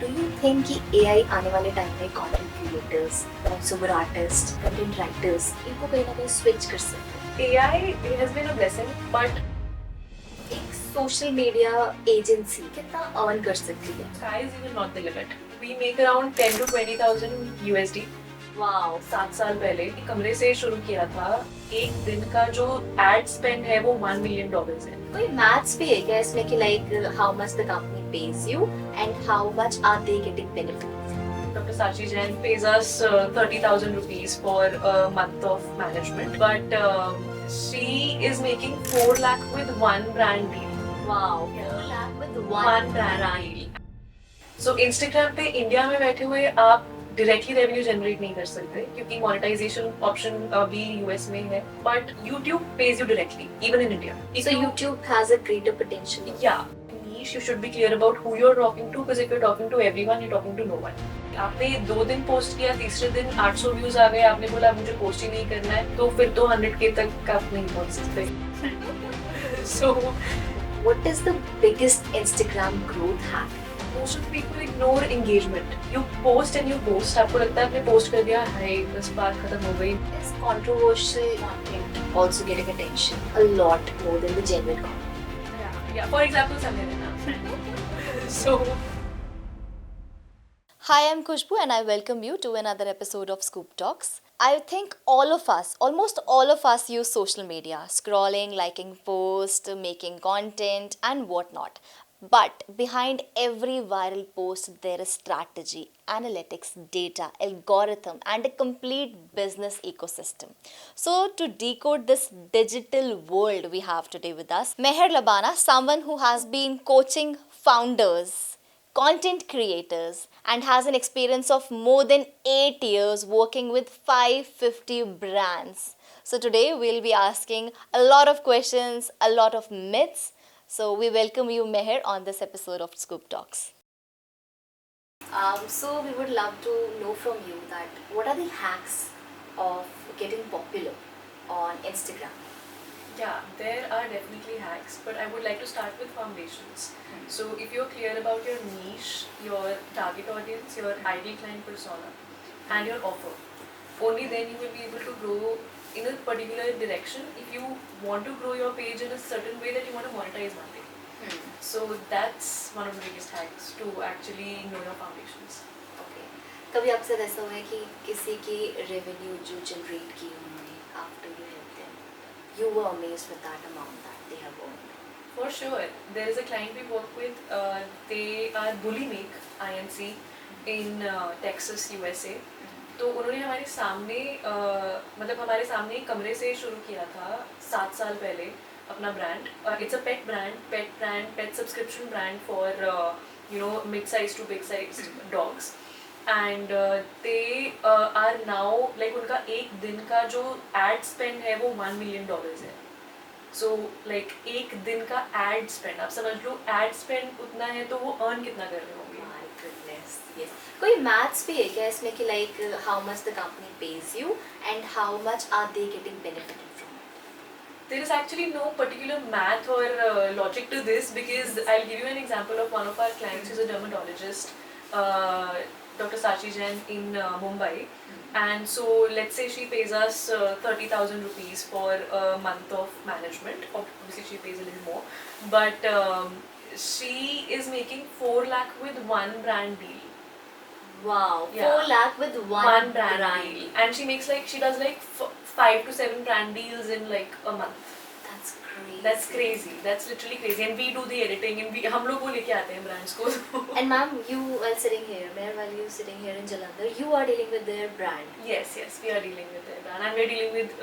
Do you think कि AI आने वाले टाइम में content creators, super artist, content writers इनको कहीं ना कहीं स्विच कर सकते हैं? AI has been a blessing, but एक सोशल मीडिया एजेंसी कितना अर्न कर सकती है? sky is even not the limit. We make around 10 to 20,000 USD. Wow, 7 साल पहले कमरे से शुरू किया था. एक दिन का जो एड स्पेंड है वो $1 million है. कोई मैथ्स भी है क्या इसमें कि like how much the company pays you and how much are they getting benefits? Dr. Sachi Jain pays us 30,000 rupees for a month of management, but she is making 4 lakh with one brand deal. Wow, Yeah. 4 lakh with One one brand brand. deal. So Instagram पे India में बैठे हुए आप directly revenue generate नहीं कर सकते क्योंकि monetization option भी यूएस में है, but YouTube pays you directly even in India. So YouTube has a greater potential. Yeah, niche you should be clear about who you're talking to, because if you're talking to everyone you're talking to no one. आपने 2 दिन post किया, तीसरे दिन 800 views आ गए, आपने बोला मुझे post ही नहीं करना है, तो फिर तो 100K तक आप नहीं पहुंच सकते. So What is the biggest Instagram growth hack? most of people ignore engagement. You post and you post. आपको लगता है आपने पोस्ट कर दिया, हाय बस बात खत्म हो गई. Is controversial content also getting attention a lot more than the genuine content? Yeah. For example, Samir Rana. So Hi, I'm Khushbu and I welcome you to another episode of Scoop Talks. I think all of us, almost all of us use social media, scrolling, liking posts, making content and whatnot. But behind every viral post, there is strategy, analytics, data, algorithm, and a complete business ecosystem. So, to decode this digital world we have today with us, Meher Labana, someone who has been coaching founders, content creators, and has an experience of more than 8 years working with 550 brands. So today we'll be asking a lot of questions, a lot of myths. So we welcome you, Meher, on this episode of Scoop Talks. So we would love to know from you that what are the hacks of getting popular on Instagram? yeah, there are definitely hacks, but I would like to start with foundations. So if you're clear about your niche, your target audience, your ideal client persona, and your offer, only then you will be able to grow in a particular direction. If you want to grow your page in a certain way that you want to monetize one day. So that's one of the biggest hacks to actually know your foundations. Okay. कभी आपसे ऐसा हुआ है कि किसी की revenue जो generate की उन्होंने after you helped them, you were amazed with that amount that they have earned? For sure. There is a client we work with. They are Bully Make INC in Texas, USA. तो उन्होंने हमारे सामने मतलब हमारे सामने ही कमरे से शुरू किया था 7 साल पहले अपना brand. It's a pet subscription brand for mid size to big size dogs. And they are now like उनका एक दिन का जो एड स्पेंड है वो $1 million है. सो लाइक एक दिन का एड स्पेंड, आप समझ लो एड स्पेंड उतना है तो वो अर्न कितना कर रहे होंगे. My goodness, yes. कोई मैथ्स भी है क्या इसमें कि like how much the company pays you and how much are they getting benefited from it? There is actually no particular math or logic to this, because I'll give you an example of one of our clients who's a dermatologist, Dr. Sachi Jain in Mumbai. And so let's say she pays us 30,000 rupees for a month of management. Obviously she pays a little more, but she is making 4 lakh with one brand deal. Wow, Yeah. 4 lakh with one brand brand. deal. And she makes like, she does like 5 to 7 brand deals in like a month. That's crazy. That's crazy. That's literally crazy. And we do the editing, and हम लोग वो लेके आते हैं brands को. And ma'am, you are sitting here, Meher, while you sitting here in Jalandhar, you are dealing with their brand. Yes, we are dealing with their brand, and we're dealing with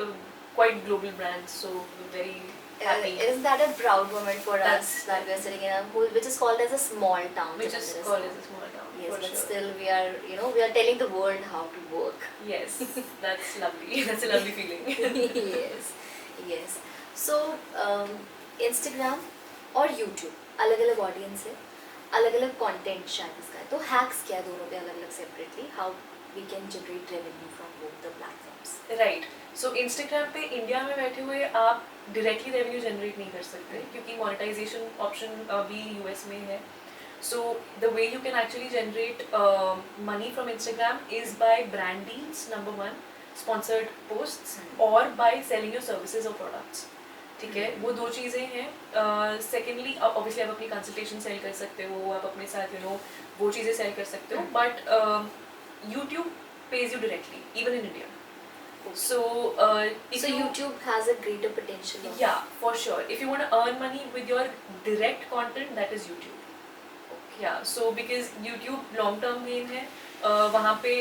quite global brands, so we're very happy. Isn't that a proud moment for us That's- that we are sitting in a whole, which is called as a small town? Which is Jalandhar called as a small town. Yes, for but sure. still we are, we are telling the world how to work. Yes, that's lovely. That's a lovely feeling. yes. So Instagram और YouTube अलग अलग audience है, अलग अलग content शायद इसका है, तो हैक्स क्या है दोनों पे अलग अलग separately, how we can generate revenue from both the platforms? Right. So Instagram पे इंडिया में बैठे हुए आप डायरेक्टली रेवेन्यू जनरेट नहीं कर सकते क्योंकि मोनेटाइजेशन ऑप्शन भी यूएस में है. So the way you can actually generate money from Instagram is by brand deals, number one, sponsored posts, or by selling your services or products. ठीक है, वो दो चीज़ें हैं. सेकेंडली ऑब्वियसली आप अपनी कंसल्टेशन सेल कर सकते हो, आप अपने साथ वो चीज़ें सेल कर सकते हो, but YouTube pays you directly, even in India. So, if So YouTube has a greater potential. yeah, for sure. If you want to earn money with your direct content, that is YouTube. Yeah, so because YouTube long term gain है, वहाँ पे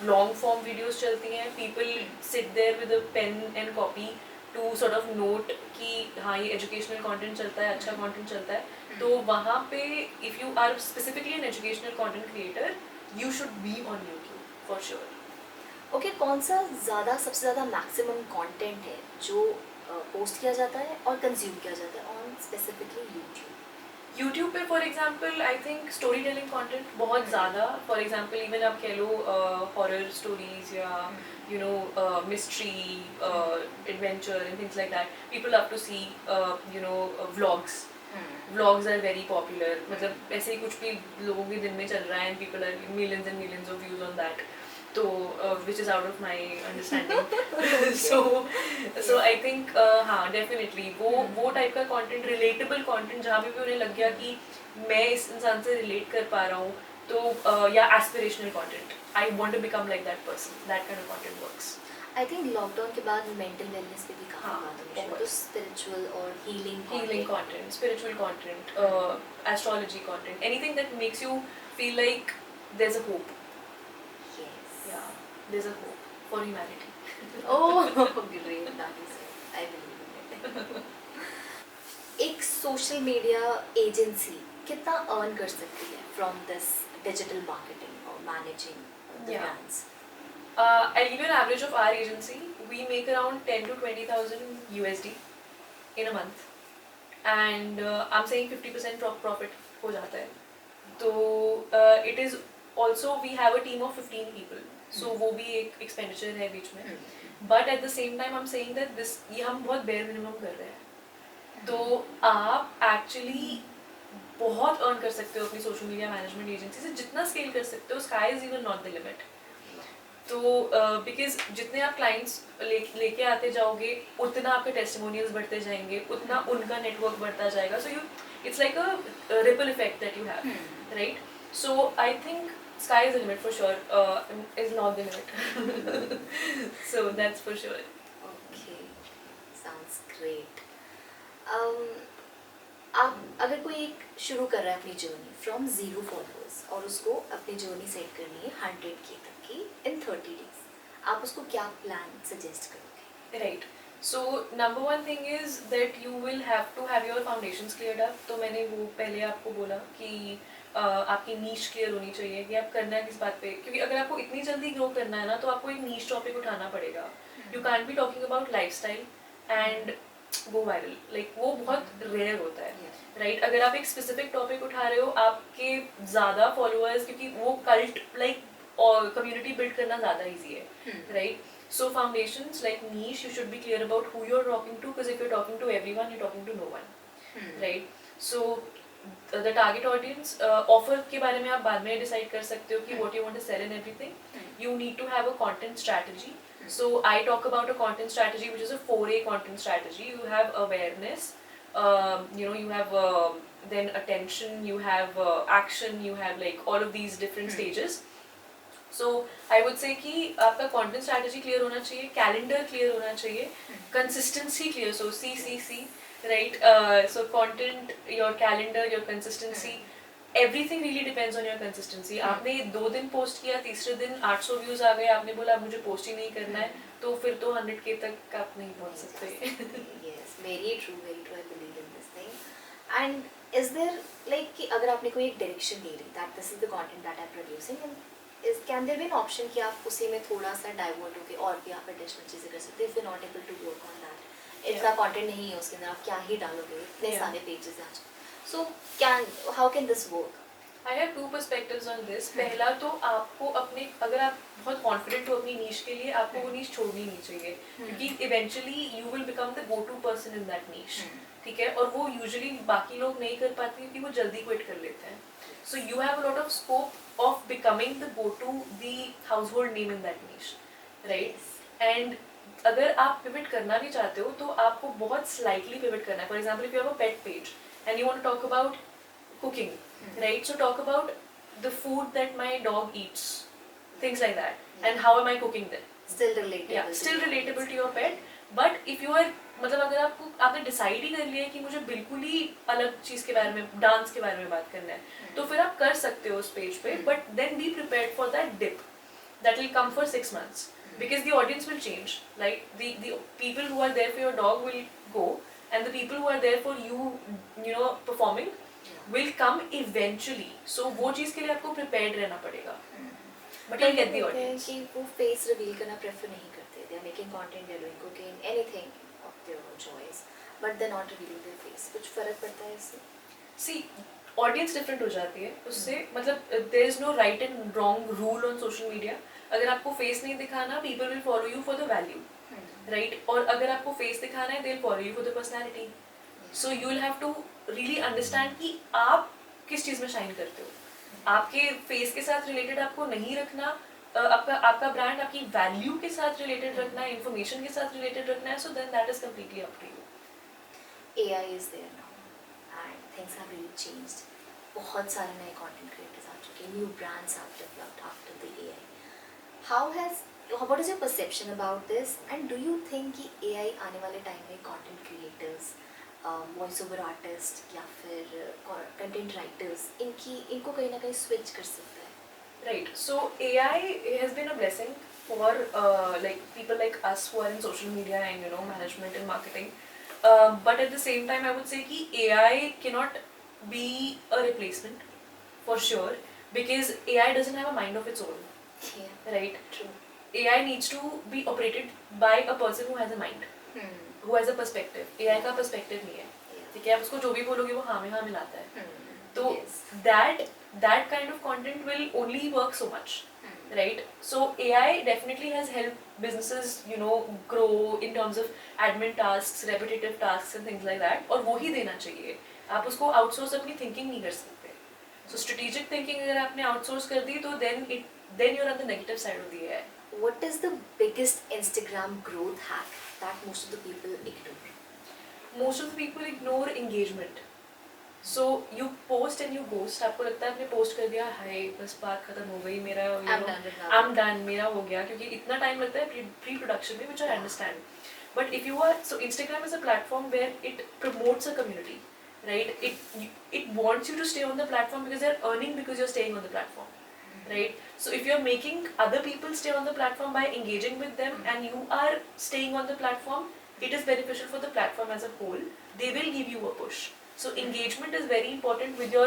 long form videos चलती हैं. People sit there with a pen and copy to sort of note कि हाँ ये educational content चलता है, अच्छा content चलता है. तो वहाँ पे if you are specifically an educational content creator, you should be on YouTube for sure. Okay, कौन सा सबसे ज़्यादा मैक्सिमम कंटेंट है जो पोस्ट किया जाता है और कंज्यूम किया जाता है ऑन स्पेसिफिकली यूट्यूब? यूट्यूब पे for example I think story telling content बहुत ज़्यादा. फॉर एग्जांपल इवन आप कह लो हॉरर स्टोरीज या mystery adventure and things like that. People love to see vlogs. Vlogs are very popular. मतलब ऐसे ही कुछ भी लोगों के दिन में चल रहा है and people are millions and millions of views on that. तो which is out of my understanding. so I think हाँ definitely वो टाइप का content, relatable content, जहाँ पे भी उन्हें लग गया कि मैं इस इंसान से relate कर पा रहा हूँ, तो या aspirational content, I want to become like that person, that kind of content works. I think lockdown के बाद मेंटल वेलनेस पे भी काफ़ी बात होनी चाहिए, तो स्पिरिचुअल और healing content, spiritual content, astrology content, anything that makes you feel like there's a hope. Yeah, there's a hope for humanity. Oh, great, that is it. I believe in it. एक social media agency कितना earn कर सकती है from this digital marketing और managing the Yeah. Brands? I'll give you an average of our agency. We make around 10 to 20,000 USD in a month, and I'm saying 50% profit हो जाता है. तो it is also we have a team of 15 people. So वो भी एक expenditure है बीच में. But at the same time I'm saying that this ये हम बहुत bare minimum कर रहे हैं. तो आप actually बहुत earn कर सकते हो अपनी social media management agency से. जितना scale कर सकते हो, sky is even not the limit. तो बिकॉज जितने आप क्लाइंट्स लेके आते जाओगे उतना आपके टेस्टिमोनियल्स बढ़ते जाएंगे, उतना उनका नेटवर्क बढ़ता जाएगा. So you it's like a ripple effect that you have, right? So I think sky is the limit for sure, is not the limit. So that's for sure. Okay, sounds great. आप अगर कोई एक शुरू कर रहा है अपनी journey from 0 followers और उसको अपनी जर्नी सेट करनी है 100K तक की इन 30 days, आप उसको क्या प्लान सजेस्ट करोगे? Right. So number one thing is that you will have to have your foundations cleared up. तो मैंने वो पहले आपको बोला कि आपकी नीश क्लियर होनी चाहिए कि आप करना है किस बात पे, क्योंकि अगर आपको इतनी जल्दी ग्रो करना है ना तो आपको एक नीश टॉपिक उठाना पड़ेगा. You can be talking about lifestyle and वो वायरल, लाइक वो बहुत रेयर होता है, राइट? अगर आप एक स्पेसिफिक टॉपिक उठा रहे हो, आपके ज़्यादा फॉलोअर्स, क्योंकि वो कल्ट लाइक और कम्युनिटी बिल्ड करना ज़्यादा ईजी है, right? So foundations like niche, you should be clear about who you're talking to, because if you're talking to everyone, you're talking to no one, right? So the target audience, offer के बारे में आप बाद में decide कर सकते हो कि what you want to sell and everything. You need to have a content strategy. So I talk about a content strategy which is a 4A content strategy. You have awareness, you have then attention, you have action, you have like all of these different stages. So I would say कि आपका content strategy clear होना चाहिए, calendar clear होना चाहिए, consistency clear, so CCC, right? So content, your calendar, your consistency, everything really depends on your consistency. आपने 2 दिन post किया, तीसरे दिन 800 views आ गए, आपने बोला अब मुझे post ही नहीं करना है, तो फिर तो 100K तक आप नहीं पहुंच सकते. Yes, very true, I believe in this thing. And is there like कि अगर आपने कोई एक direction ले ली that this is the content that I'm producing, and can there be an option कि आप उसी में थोड़ा सा डाइवर्ट होके और भी आप एडिशनल चीज़ें कर सकते हैं? if you're not able to work on that, इतना कंटेंट नहीं है उसके अंदर, आप क्या ही डालोगे, इतने सारे पेजेस हैं. सो how can this work? I have 2 perspectives on this. पहला तो आपको अपने, अगर आप बहुत confident हो अपनी niche के लिए, आपको वो niche छोड़नी नहीं चाहिए, क्योंकि eventually you will become the go-to person in that niche. ठीक है, और वो यूजुअली बाकी लोग नहीं कर पाते क्योंकि वो जल्दी क्विट कर लेते हैं. So you have a lot of scope of becoming the go to the household name in that niche, right. And अगर आप पिवट करना भी चाहते हो तो आपको बहुत स्लाइटली पिवट करना है. For example if you have a pet page and you want to talk about cooking, right? So talk about the food that my dog eats, things like that, and how am I cooking them? Still relatable. Yeah, still relatable to your pet. But if you are मतलब अगर आपने decide ही कर लिया है कि मुझे बिल्कुल ही अलग चीज़ के बारे में, डांस के बारे में बात करना है, तो फिर आप कर सकते हो उस पेज पे. But then be prepared for that dip that will come for 6 months, because the audience will change. Like the people who are there for your dog will go, and the people who are there for you know, performing will come eventually. So वो चीज़ के लिए आपको prepared रहना पड़ेगा. But you'll get the audience. कि वो face reveal करना prefer नहीं करते. They are making content, they are doing cooking, anything of their own choice, but they're not revealing their face. कुछ फर्क पड़ता है इससे? See, audience different हो जाती है उससे. मतलब there is no right and wrong rule on social media. अगर आपको face नहीं दिखाना, people will follow you for the value, right? और अगर आपको face दिखाना है, they'll follow you for the personality. So you will have to really understand कि आप किस चीज़ में शाइन करते हो. आपके फेस के साथ रिलेटेड आपको नहीं रखना, आपका ब्रांड आपकी वैल्यू के साथ रिलेटेड रखना है, इन्फॉर्मेशन के साथ रिलेटेड रखना है. So then that is completely up to you. AI is there now and things have really changed. बहुत सारे नए content creators आ चुके हैं, new brands have developed after the AI. What is your perception about this, and do you think कि AI आने वाले time में content creators, voice over artist या फिर कंटेंट राइटर्स इनको कहीं ना कहीं स्विच कर सकता है? Right. So AI has been a blessing for like people like us who are in social media and you know management and marketing. But at the same time, I would say कि AI cannot be a replacement for sure, because AI doesn't have a mind of its own. Yeah. Right. True. AI needs to be operated by a person who has a mind. Who has a perspective. AI का perspective नहीं है. ठीक है, आप उसको जो भी बोलोगे वो हाँ में हाँ मिलाता है. तो that kind of content will only work so much, right? So AI definitely has helped businesses, you know, grow in terms of admin tasks, repetitive tasks and things like that. और वो ही देना चाहिए. आप उसको outsource अपनी thinking नहीं कर सकते. So strategic thinking अगर आपने outsource कर दी तो then you're on the negative side of the AI. What is the biggest Instagram growth hack that most of the people ignore? Most of the people ignore engagement. So you post and you ghost. आपको लगता है आपने post कर दिया, हाय बस बात खत्म हो गई, मेरा I'm done, मेरा हो गया, क्योंकि इतना time लगता है pre-production में, which I understand. But if you are, so Instagram is a platform where it promotes a community, right? It wants you to stay on the platform because they're earning because you're staying on the platform, right? So if you're making other people stay on the platform by engaging with them and you are staying on the platform, it is beneficial for the platform as a whole. They will give you a push. So engagement is very important with your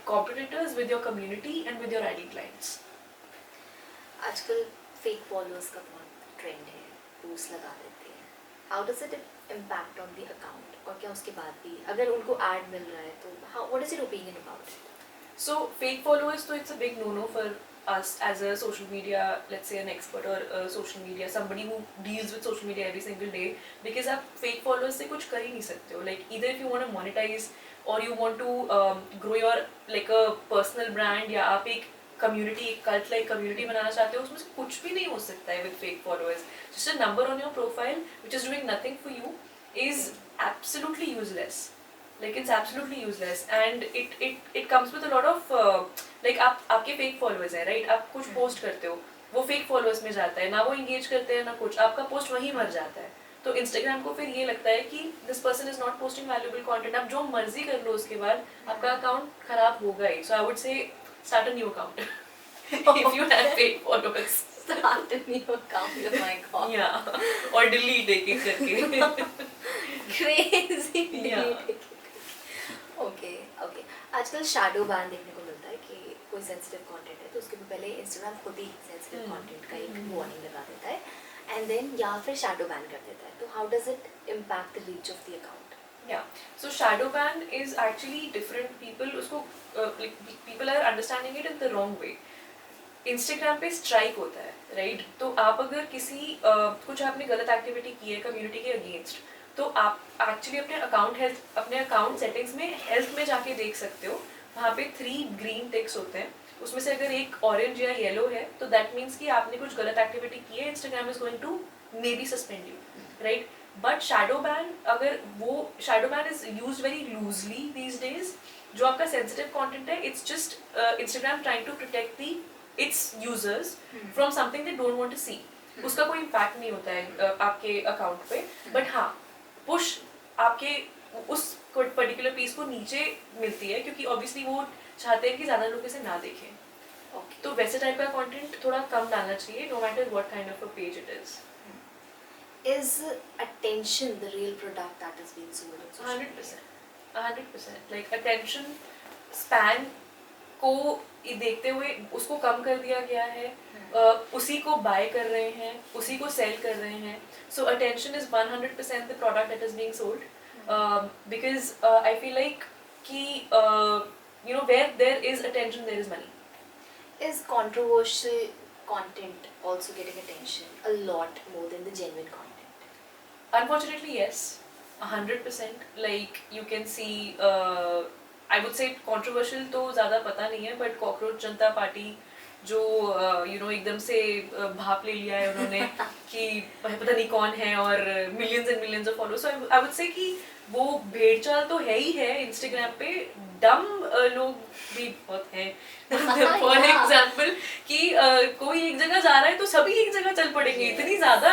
competitors, with your community and with your ideal clients. आजकल fake followers का बहुत trend है, post लगा देते हैं. How does it impact on the account? और क्या उसके बाद भी अगर उनको ad मिल रहा है तो what is your opinion about it? So fake followers, so it's a big no-no for us as a social media, let's say an expert or a social media, somebody who deals with social media every single day, because आप fake followers से कुछ कर ही नहीं सकते हो. Like either if you want to monetize or you want to grow your like a personal brand, या आप एक community, एक cult like community बनाना चाहते हो, उसमें से कुछ भी नहीं हो सकता है with fake followers. Just a number on your profile which is doing nothing for you is absolutely useless. Like it's absolutely useless, and it comes with a lot of like आपके fake followers हैं, right? आप कुछ post करते हो, वो fake followers में जाता है, ना वो engage करते हैं ना कुछ, आपका post वहीं मर जाता है. तो Instagram को फिर ये लगता है कि this person is not posting valuable content. आप जो मर्जी कर लो उसके बाद आपका account खराब होगा ही. So I would say start a new account if you have fake followers. Start a new account, oh my god. Yeah, or delete एक करके. Crazy. Yeah. ओके. आजकल शैडो बैन देखने को मिलता है कि कोई सेंसिटिव कंटेंट है तो उसके पहले इंस्टाग्राम खुद ही सेंसिटिव कंटेंट का एक वार्निंग लगा देता है एंड देन या फिर शैडो बैन कर देता है. तो how does it impact the reach of the account? Yeah, so shadow ban is actually different. People उसको like people are understanding it in the wrong way. Instagram पे strike होता है, right? तो आप अगर किसी कुछ आपने गलत एक्टिविटी की है कम्युनिटी के अगेंस्ट, तो आप एक्चुअली अपने अकाउंट सेटिंग्स में हेल्थ में जाके देख सकते हो, वहाँ पे 3 ग्रीन टिक्स होते हैं, उसमें से अगर एक ऑरेंज या येलो है तो दैट मीन्स कि आपने कुछ गलत एक्टिविटी की है, Instagram is going to maybe suspend you, right. But shadow ban, अगर वो shadow ban is use very loosely these days. जो आपका सेंसिटिव कंटेंट है, it's just Instagram trying to protect the its users from something they don't want to see. उसका कोई impact नहीं होता है आपके अकाउंट पे. बट हाँ, पुश आपके उस पर्टिकुलर पीस को नीचे मिलती है, क्योंकि ऑब्वियसली वो चाहते हैं कि ज़्यादा लोग इसे ना देखें. Okay. तो वैसे टाइप का कंटेंट थोड़ा कम डालना चाहिए, no matter what kind of a page it is. Is attention the real product that is being sold on social media? 100%. Like attention span को देखते हुए उसको कम कर दिया गया है. उसी को बाय कर रहे हैं, उसी को सेल कर रहे हैं. So attention is 100% the product that is being sold, because I feel like कि you know where there is attention there is money. Is controversial content also getting attention a lot more than the genuine content? Unfortunately, yes, 100%. Like you can see, I would say controversial तो ज़्यादा पता नहीं है, but cockroach Janata party जो you know एकदम से भाप ले लिया है उन्होंने कि पता नहीं कौन है और millions and millions of followers. So I would से कि वो भेड़ चाल तो है ही है इंस्टाग्राम पे. डम लोग भी बहुत हैं. फॉर एग्जाम्पल कि कोई एक जगह जा रहा है तो सभी एक जगह चल पड़ेंगे. इतनी ज़्यादा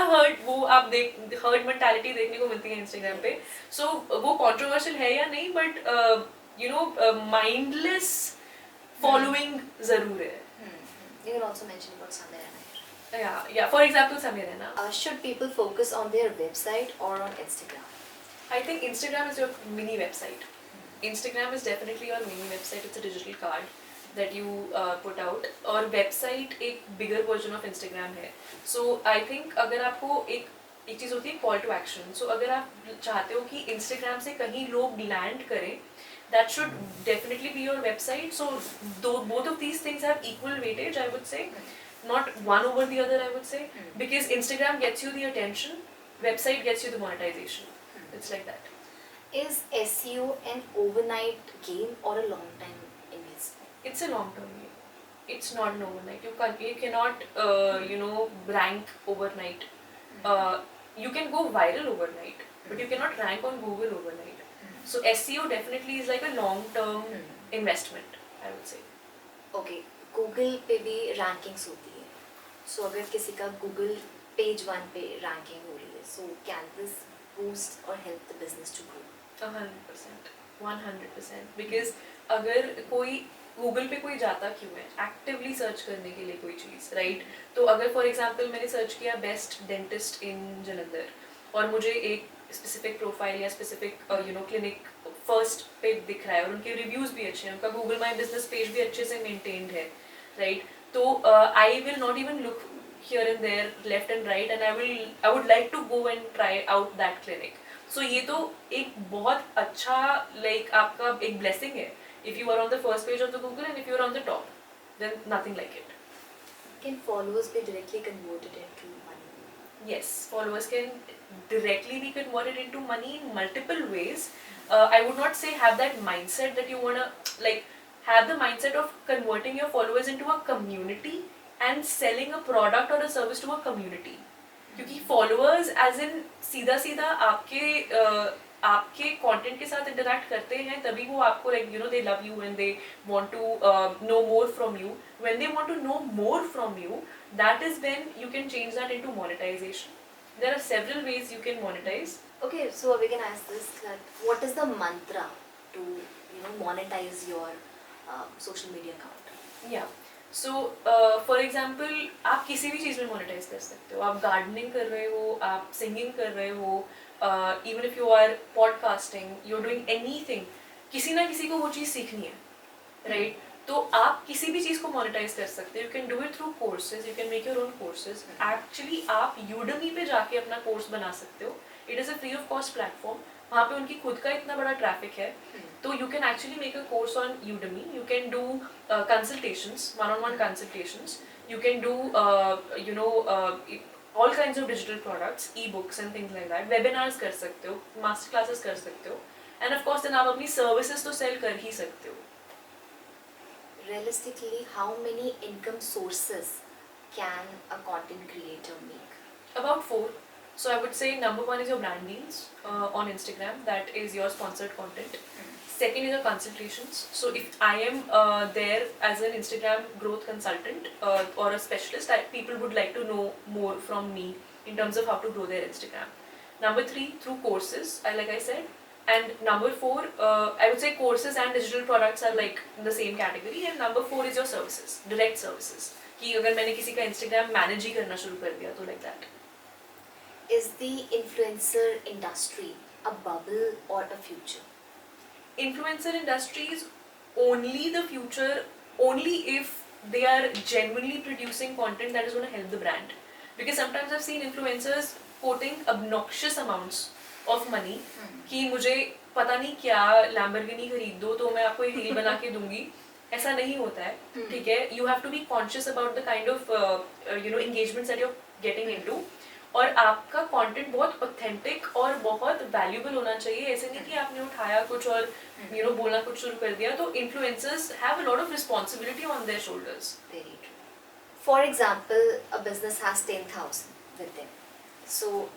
हर्ड मेंटालिटी देखने को मिलती है इंस्टाग्राम पे. सो वो कंट्रोवर्शियल है या नहीं, but you know mindless following ज़रूर है. You can also mention about Samir and Nair. Yeah, for example, Samir Raina. Should people focus on their website or on Instagram? I think Instagram is your mini website. Instagram is definitely your mini website. It's a digital card that you put out. और website एक bigger version of Instagram है. So I think अगर आपको एक चीज़ होती है call to action. So अगर आप चाहते हो कि Instagram से कहीं लोग land करें, that should definitely be your website. So both of these things have equal weightage, I would say. Not one over the other, I would say. Because Instagram gets you the attention, website gets you the monetization. It's like that. Is SEO an overnight game or a long time investment? It's a long-term game. It's not an overnight. You cannot you know, rank overnight. You can go viral overnight, but you cannot rank on Google overnight. So SEO definitely is like a long-term investment, I would say. Okay, Google पे भी rankings होती है. So अगर किसी का Google page 1 पे ranking हो रही है, so can this boost or help the business to grow? 100%, 100%. Because अगर कोई Google पे कोई जाता क्यों है? Actively सर्च करने के लिए कोई चीज़, right? तो अगर for example मैंने सर्च किया best dentist in जलंधर और मुझे एक स्पेसिफिक प्रोफाइल या specific you know clinic first पे दिख रहा है और उनके रिव्यूज भी अच्छे हैं, उनका गूगल माई बिजनेस पेज भी अच्छे से मेंटेन्ड है, राइट. तो I will not even look here and there left and right, and I would like to go and try out that clinic. So ये तो एक बहुत अच्छा लाइक आपका एक ब्लेसिंग है if you are on the first page of the Google and if you are on the top, then nothing like it. Can followers be directly converted into money? Yes, followers can directly be converted into money in multiple ways. I would not say have that mindset that you wanna like have the mindset of converting your followers into a community and selling a product or a service to a community. क्योंकि followers as in सीधा सीधा आपके content के साथ interact करते हैं, तभी वो आपको like you know they love you and they want to know more from you. When they want to know more from you, that is when you can change that into monetization. There are several ways you can monetize. Okay, so we can ask this, that what is the mantra to monetize your social media account? Yeah. So for example, आप किसी भी चीज़ में monetize कर सकते हो. आप gardening कर रहे हो, आप singing कर रहे हो, even if you are podcasting, you're doing anything. किसी ना किसी को वो चीज़ सीखनी है, right? तो आप किसी भी चीज़ को मोनेटाइज कर सकते हो. You can do it through courses, you can make your own courses. Actually आप यूडमी पे जाके अपना कोर्स बना सकते हो. It is a free of cost platform. वहाँ पे उनकी खुद का इतना बड़ा ट्रैफिक है, तो you can actually make a course on Udemy. You can do consultations, 1-on-1 consultations. You can do you know all kinds of digital products, e books and things like that, webinars कर सकते हो, master classes कर सकते हो, end of course then आप अपनी services तो cell कर ही सकते हो. Realistically, how many income sources can a content creator make? About 4. So I would say number 1 is your brand deals on Instagram. That is your sponsored content. Second is your consultations. So if I am there as an Instagram growth consultant or a specialist, people would like to know more from me in terms of how to grow their Instagram. Number 3, through courses, like I said. And number 4, I would say courses and digital products are like in the same category. And number 4 is your services, direct services. कि अगर मैंने किसी का Instagram manage ही करना शुरू कर दिया तो like that. Is the influencer industry a bubble or a future? Influencer industry is only the future only if they are genuinely producing content that is going to help the brand. Because sometimes I've seen influencers quoting obnoxious amounts of money कि मुझे पता नहीं क्या Lamborghini खरीद दो तो मैं आपको एक रील बना के दूंगी. ऐसा नहीं होता है, ठीक है. You have to be conscious about the kind of engagements that you're getting into. और आपका कंटेंट बहुत ऑथेंटिक और बहुत वैल्यूबल होना चाहिए. ऐसे नहीं कि आपने उठाया कुछ और बोलना कुछ शुरू कर दिया. तो influencers have a lot of responsibility on their shoulders. Very true. For example, a business has 10,000 with them. So,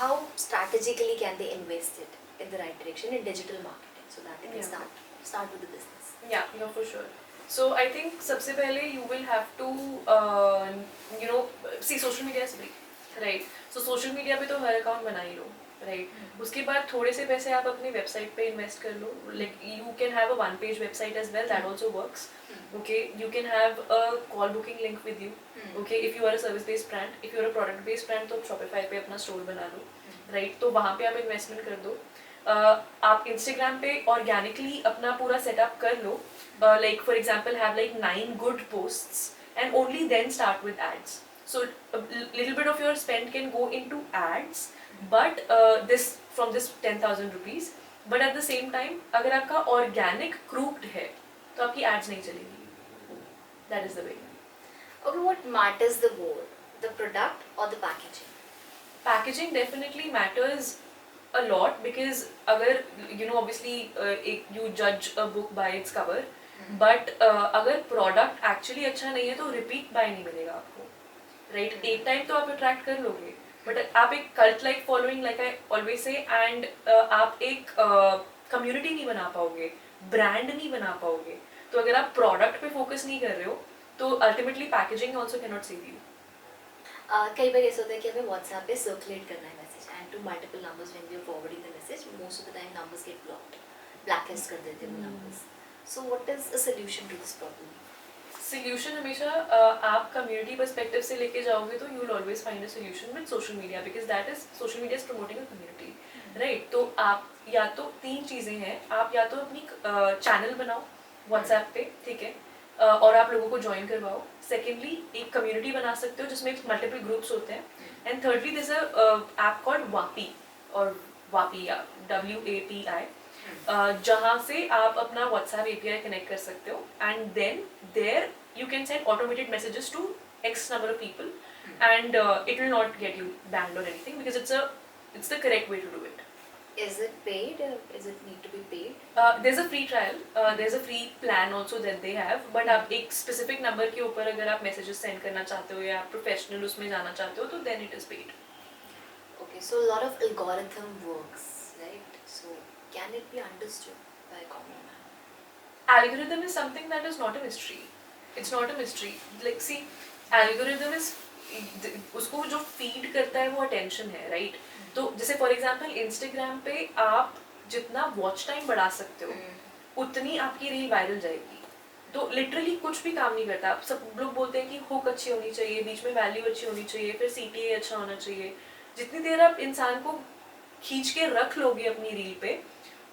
how strategically can they invest it in the right direction in digital marketing so that they can Yeah. start with the business? Yeah, for sure. So I think सबसे पहले you will have to see social media is free, right? So social media पे तो हर account बना ही लो, right? उसके बाद थोड़े से पैसे आप अपनी वेबसाइट पे इन्वेस्ट कर लो. Like you can have a one page website as well, that also works. Okay, you can have a call booking link with you. Okay, if you are a service based brand, if you are a product based brand तो Shopify पे अपना store बना लो, right? तो वहाँ पे आप investment कर दो. आप इंस्टाग्राम पे ऑर्गेनिकली अपना पूरा सेटअप कर लो. Like for example have like 9 good posts and only then start with ads. So a little bit of your spend can go into ads, but this from this 10,000 rupees. But at the same time अगर आपका organic crooked है तो आपकी ads नहीं चलेगी. That is the way. Okay, what matters the more, the product or the packaging? Packaging definitely matters a lot because अगर obviously you judge a book by its cover, but अगर product actually अच्छा नहीं है तो repeat buy नहीं मिलेगा आपको, right? एक time तो आप attract कर लोगे, but आप एक cult like following like I always say and आप एक community नहीं बना पाओगे, brand नहीं बना पाओगे. तो अगर आप product पे focus नहीं कर रहे हो तो ultimately packaging also cannot save you. कई बार ऐसा होता है कि हमें WhatsApp पे circulate करना है message and to multiple numbers when we are forwarding the message, most of the time numbers get blocked, blacklist कर देते हैं वो numbers. So what is a solution to this problem? Solution हमेशा आप community perspective से लेके जाओगे तो you will always find a solution with social media because that is social media is promoting a community, right? तो आप या तो 3 चीज़ें हैं. आप या तो अपनी channel बनाओ WhatsApp पे, ठीक है, और आप लोगों को ज्वाइन करवाओ. सेकेंडली एक कम्युनिटी बना सकते हो जिसमें मल्टीपल ग्रुप्स होते हैं. And thirdly this app called Vapi और वापी या WAPI, जहाँ से आप अपना WhatsApp API कनेक्ट कर सकते हो and then there you can send automated messages to X number of people and it will not get you banned or anything because it's the correct way to do it. Is it paid or is it need to be paid? There's a free trial, there's a free plan also that they have, but आप एक specific number के ऊपर अगर आप messages send करना चाहते हो या आप professional उसमें जाना चाहते हो तो then it is paid. Okay, so a lot of algorithm works, right? So can it be understood by a common man? Algorithm is something that is not a mystery. It's not a mystery. Like see, algorithm is उसको जो feed करता है वो attention है, right? तो जैसे for example Instagram पे आप जितना वॉच टाइम बढ़ा सकते हो उतनी आपकी रील वायरल जाएगी. तो लिटरली कुछ भी काम नहीं करता. आप सब लोग बोलते हैं कि हुक अच्छी होनी चाहिए, बीच में वैल्यू अच्छी होनी चाहिए, फिर CTA अच्छा होना चाहिए. जितनी देर आप इंसान को खींच के रख लोगे अपनी रील पे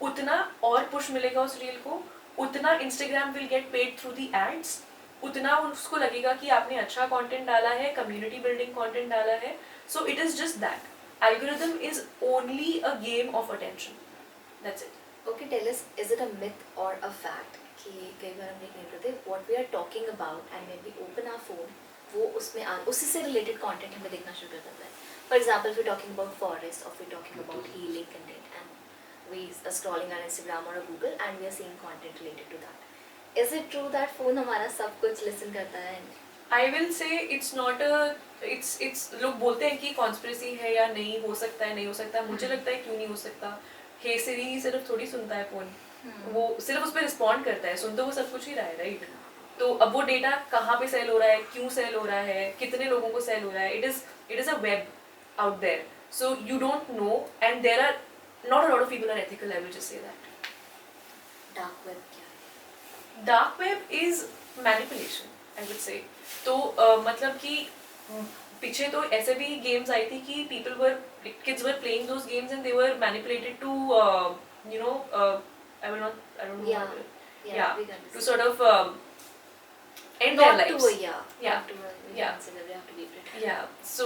उतना और पुश मिलेगा उस रील को, उतना Instagram will get paid through the ads, उतना उसको लगेगा कि आपने अच्छा कंटेंट डाला है, कम्युनिटी बिल्डिंग कंटेंट डाला है. So it is just that. Algorithm is only a game of attention. That's it. Okay, tell us, is it a myth or a fact कि कई बार हम देख नहीं पाते what we are talking about and when we open our phone वो उसमें उसी से रिलेटेड कंटेंट हमें देखना शुरू कर देता है. For example we talking about forest और we talking about healing content and we are scrolling on Instagram और Google and we are seeing content related to that. Is it true that phone हमारा सब कुछ listen करता है? I will say it's not a it's लोग बोलते हैं कि कॉन्स्पिरेसी है या नहीं, हो सकता है नहीं हो सकता. मुझे लगता है क्यों नहीं हो सकता. हे सिरी सिर्फ थोड़ी सुनता है फोन, वो सिर्फ उस पर रिस्पॉन्ड करता है. सुन तो वो सब कुछ ही रहा है, राइट? तो अब वो डेटा कहाँ पे सेल हो रहा है, क्यों सेल हो रहा है, कितने लोगों को सेल हो रहा है, it is a web out there. So you don't know and there are not a lot of people are ethical. I will just say that. Dark web क्या है? Dark web is manipulation, I would say. तो मतलब कि पीछे तो ऐसे भी games आई थी कि kids were playing those games and they were manipulated to you know I don't know Yeah. how to- Yeah, yeah, we can to understand. sort of end their Not lives. to, yeah. Yeah. Not to, we Yeah. consider we have to be prepared. Yeah, so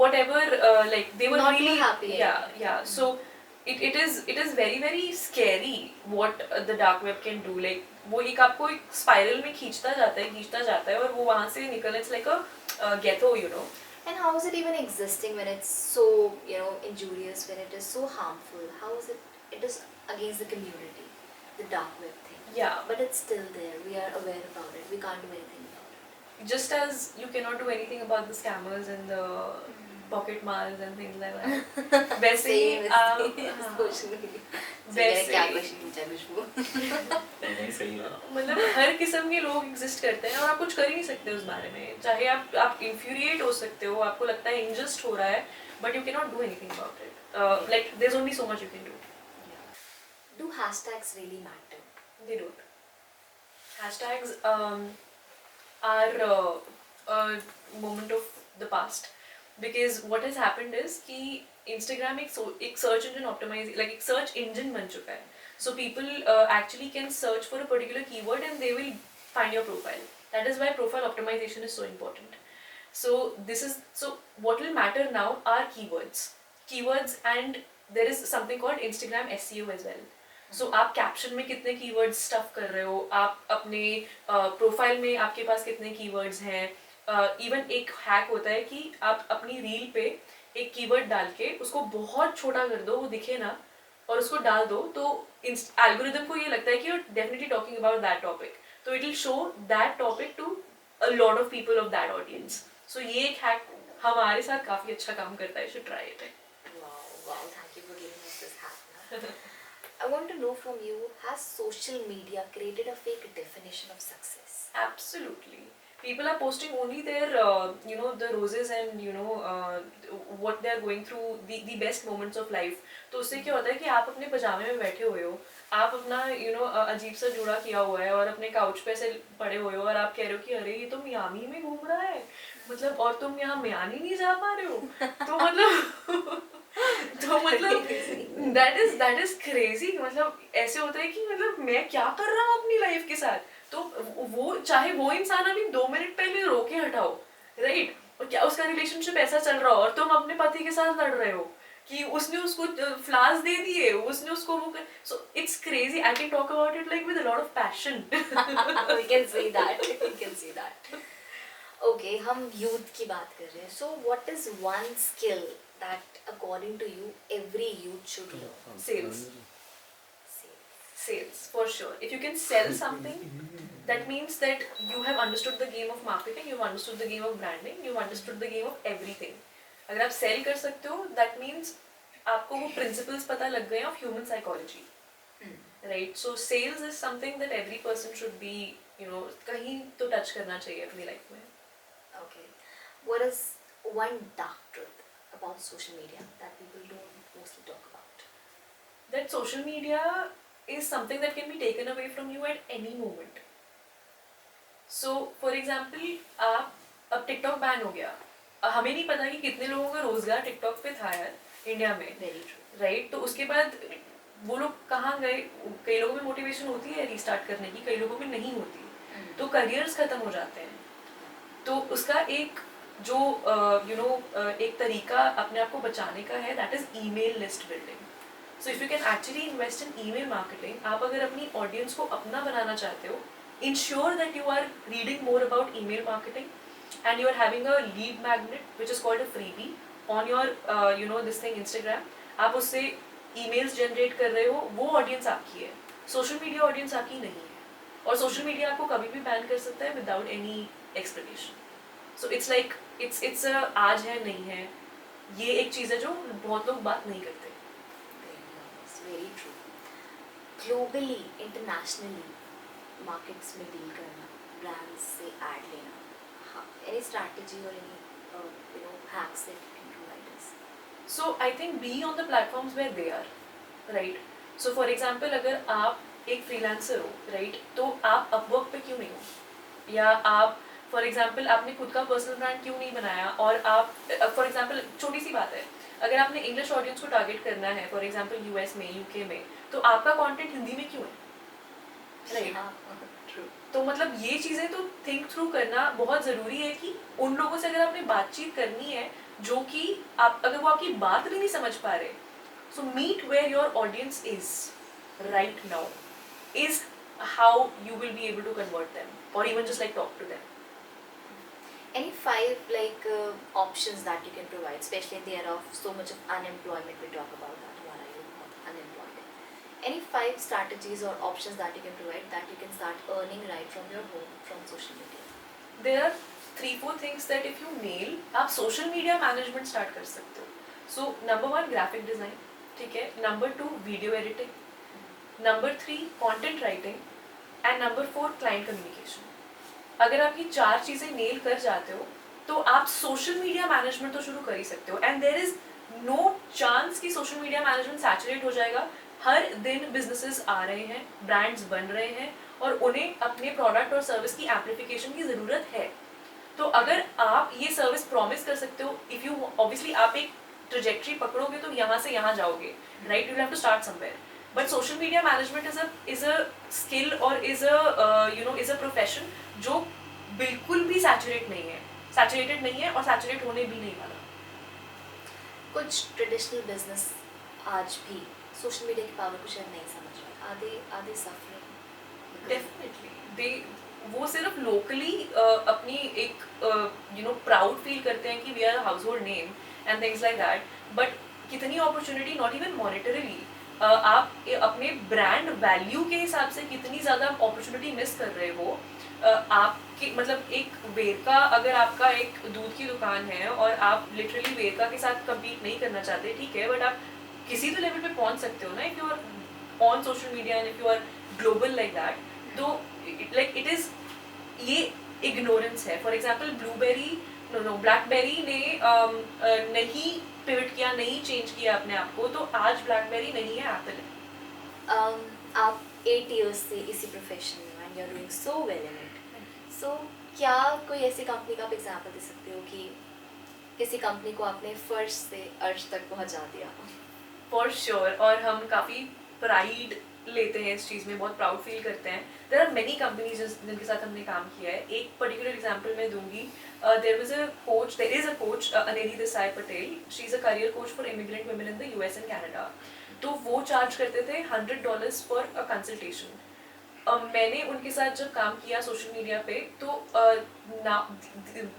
whatever like they were Not too really happy, yeah. So it is very very scary what the dark web can do. Like वो एक आपको एक spiral में खींचता जाता है और वो वहाँ से निकलने, it's like a ghetto, you know. And how is it even existing when it's so, you know, injurious, when it is so harmful? How is it? It is against the community, the dark web thing. Yeah, But it's still there. We are aware about it. We can't do anything about it. just as you cannot do anything about the scammers and the pocket mars and things like that. वैसे ही Same with हाँ, social media. So वैसे मैंने क्या ही- question पूछा खुशबू? नहीं सही है. मतलब हर किस्म के लोग एग्जिस्ट करते हैं और आप कुछ कर ही नहीं सकते उस बारे में. चाहे आप इंफ्यूरिएट हो सकते हो, आपको लगता है इनजस्ट हो रहा है, but you can not do anything about it. Like there is only so much you can do. Do hashtags really matter? They don't. Hashtags are a moment of the past because what has happened is कि Instagram एक search engine optimize, like एक search engine बन चुका है. So people actually can search for a particular keyword and they will find your profile. That is why profile optimization is so important. So what will matter now are keywords and there is something called Instagram SEO as well. So आप caption में कितने keywords stuff कर रहे हो, आप अपने profile में आपके पास कितने कीवर्ड्स हैं. इवन एक हैक होता है कि आप अपनी रील पे एक कीवर्ड डाल के उसको बहुत छोटा कर दो, वो दिखे ना, और उसको डाल दो, तो एल्गोरिदम को ये लगता है कि you're definitely talking about that topic, तो it will show that topic to a lot of people of that audience. So ये एक हैक हमारे साथ काफी अच्छा काम करता है. You should try it. Wow, thank you for giving us this hack. I want to know from you, has social media created a fake definition of success? Absolutely. People are posting only their, the roses and, what they are going through, the best moments of life. तो उससे क्या होता है कि आप अपने पजामे में बैठे हुए हो, आप अपना, अजीब सा जुड़ा किया हुआ है और अपने काउच पे ऐसे पड़े हुए हो और आप कह रहे हो कि अरे ये तो मियामी में घूम रहा है, मतलब, और तुम यहाँ मियामी नहीं जा पा रहे हो. तो मतलब that is crazy. मतलब ऐसे होता है कि मतलब मैं क्या कर रहा हूँ अपनी लाइफ के साथ. तो वो चाहे वो इंसान अभी 2 मिनट पहले रोके हटाओ, राइट, और क्या उसका रिलेशनशिप ऐसा चल रहा हो और तुम अपने पति के साथ लड़ रहे हो कि उसने उसको फ्लावर्स दे दिए, उसने उसको वो. So it's crazy. I can talk about it like with a lot of passion. We can see that. We can see that. Okay, हम youth की बात कर रहे हैं. So what is one skill that according to you every youth should learn? Sales. Sales. Sales, for sure. If you can sell something, that means that you have understood the game of marketing, you've understood the game of branding, you've understood the game of everything. अगर आप sell कर सकते हो, that means आपको वो principles पता लग गए of human psychology, right? So sales is something that every person should be, कहीं तो touch करना चाहिए अपनी life में. Okay. What is one dark truth about social media that people don't mostly talk about? That social media is something that can be taken away from you at any moment. So, for example, अब TikTok ban हो गया, हमें नहीं पता कि कितने लोगों का रोजगार TikTok पे था यार इंडिया में, Very true. राइट. तो उसके बाद वो लोग कहाँ गए. कई लोगों में मोटिवेशन होती है रीस्टार्ट करने की, कई लोगों में नहीं होती, तो करियर्स खत्म हो जाते हैं. तो उसका एक जो एक तरीका अपने आप को बचाने का है, that is email list building. So if you can actually invest in email marketing, आप अगर अपनी ऑडियंस को अपना बनाना चाहते हो, ensure that you are reading more about email marketing, and you are having a lead magnet which is called a freebie on your this thing Instagram, आप उससे emails generate कर रहे हो, वो audience आपकी है, social media audience आपकी नहीं है, और social media आपको कभी भी ban कर सकता है without any explanation. So it's like it's a आज है नहीं है, ये एक चीज़ है जो बहुत लोग बात नहीं करते. Very true. Globally internationally markets में डील करना, ब्रांड्स से ऐड लेना, एनी स्ट्रैटेजी और any hacks that you can provide us? So I think be on the platforms where they are, right? So for example अगर आप एक freelancer हो, right? तो आप Upwork पे क्यों नहीं हो? या आप for example आपने खुद का personal brand क्यों नहीं बनाया, और आप for example छोटी सी बात है, अगर आपने English audience को target करना है for example US में, UK में, तो आपका content हिंदी में क्यों है? Right? ट्रू. तो मतलब ये चीज़ें तो थिंक थ्रू करना बहुत ज़रूरी है कि उन लोगों से अगर आपने बातचीत करनी है जो कि आप अगर वो आपकी बात भी नहीं समझ पा रहे, so meet where your audience is right now is how you will be able to convert them और even just like talk to them. Any five options that you can provide, especially in the era of so much of unemployment? We talk about that. Why are you unemployed? Any five strategies or options that you can provide that you can start earning right from your home from social media? There are 3-4 things that if you nail, आप social media management start कर सकते हो. So number 1 graphic design, ठीक है. Number 2 video editing. Number 3 content writing, and number 4 client communication. अगर आप ये 4 चीज़ें नेल कर जाते हो तो आप सोशल मीडिया मैनेजमेंट तो शुरू कर ही सकते हो. And there is no chance कि सोशल मीडिया मैनेजमेंट सैचुरेट हो जाएगा. हर दिन बिजनेसेस आ रहे हैं, ब्रांड्स बन रहे हैं, और उन्हें अपने प्रोडक्ट और सर्विस की एम्प्लीफिकेशन की ज़रूरत है. तो अगर आप ये सर्विस प्रॉमिस कर सकते हो, इफ़ यू ऑब्वियसली आप एक ट्रेजेक्ट्री पकड़ोगे तो यहाँ से यहाँ जाओगे, right? You have to start somewhere. But social media management is a skill और इज अ प्रोफेशन जो बिल्कुल भी सैचुरेटेड नहीं है और सैचुरेट होने भी नहीं वाला. कुछ ट्रेडिशनल बिजनेस आज भी सोशल मीडिया की पावर को शायद नहीं समझ रहे. आधे सफरिंग. डेफिनेटली वो सिर्फ लोकली अपनी एक प्राउड फील करते हैं कि we are household name and things like that, but कितनी अपॉर्चुनिटी नॉट इवन मॉनेटरीली आप अपने ब्रांड वैल्यू के हिसाब से कितनी ज़्यादा अपॉर्चुनिटी मिस कर रहे हो. आपकी मतलब एक वेरका, अगर आपका एक दूध की दुकान है और आप लिटरली वेरका के साथ compete नहीं करना चाहते, ठीक है, बट आप किसी तो लेवल पे पहुंच सकते हो ना, if you are on social media and if you are global like that. तो लाइक इट इज, ये इग्नोरेंस है. फॉर एग्जाम्पल ब्लैकबेरी ने नहीं पिवट किया, नहीं चेंज किया अपने आप को, तो आज ब्लैकबेरी नहीं है, एप्पल है. आप 8 years से इसी प्रोफेशन में and you are doing so well in it. So क्या कोई ऐसी कंपनी का आप एग्जांपल दे सकते हो कि किसी कंपनी को आपने फर्श से अर्श तक पहुंचा दिया? For sure. और हम काफ़ी प्राइड लेते हैं इस चीज़ में, बहुत प्राउड फील करते हैं. देयर आर मेनी कंपनीज जिनके साथ हमने काम किया है. एक पर्टिकुलर एग्जांपल मैं दूंगी. There is a coach Aneri Desai Patel. She is a career coach for immigrant women in the US and Canada. तो वो चार्ज करते थे $100 फॉर अ कंसल्टेशन. मैंने उनके साथ जब काम किया सोशल मीडिया पे, तो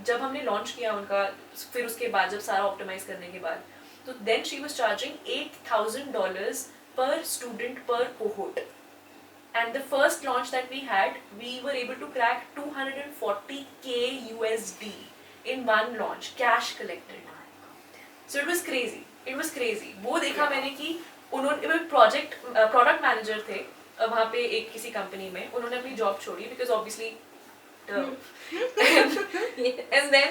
जब हमने लॉन्च किया उनका, फिर उसके बाद जब सारा ऑप्टिमाइज करने के बाद, तो then she was charging $8,000 per student per cohort. And the first launch that we had, we were able to crack $240K USD in one launch, cash collected. So it was crazy. It was crazy. वो देखा मैंने कि उन्होंने product manager थे वहाँ पे एक किसी कंपनी में, उन्होंने अपनी जॉब छोड़ी बिकॉज ऑब्वियसली एंड देन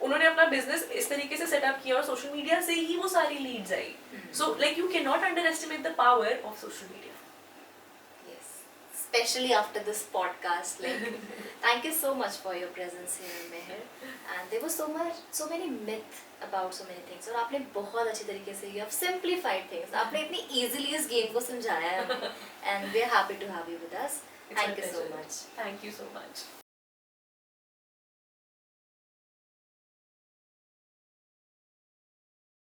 उन्होंने अपना बिजनेस इस तरीके से सेटअप किया और सोशल मीडिया से ही वो सारी लीड्स आई. So like you can not underestimate the power of social media. Especially after this podcast, thank you so much for your presence here, Meher. And there was so many myths about so many things. और आपने बहुत अच्छी तरीके से you have simplified things. आपने इतनी easily इस game को समझाया है, and we are happy to have you with us. Thank you so much. Thank you so much.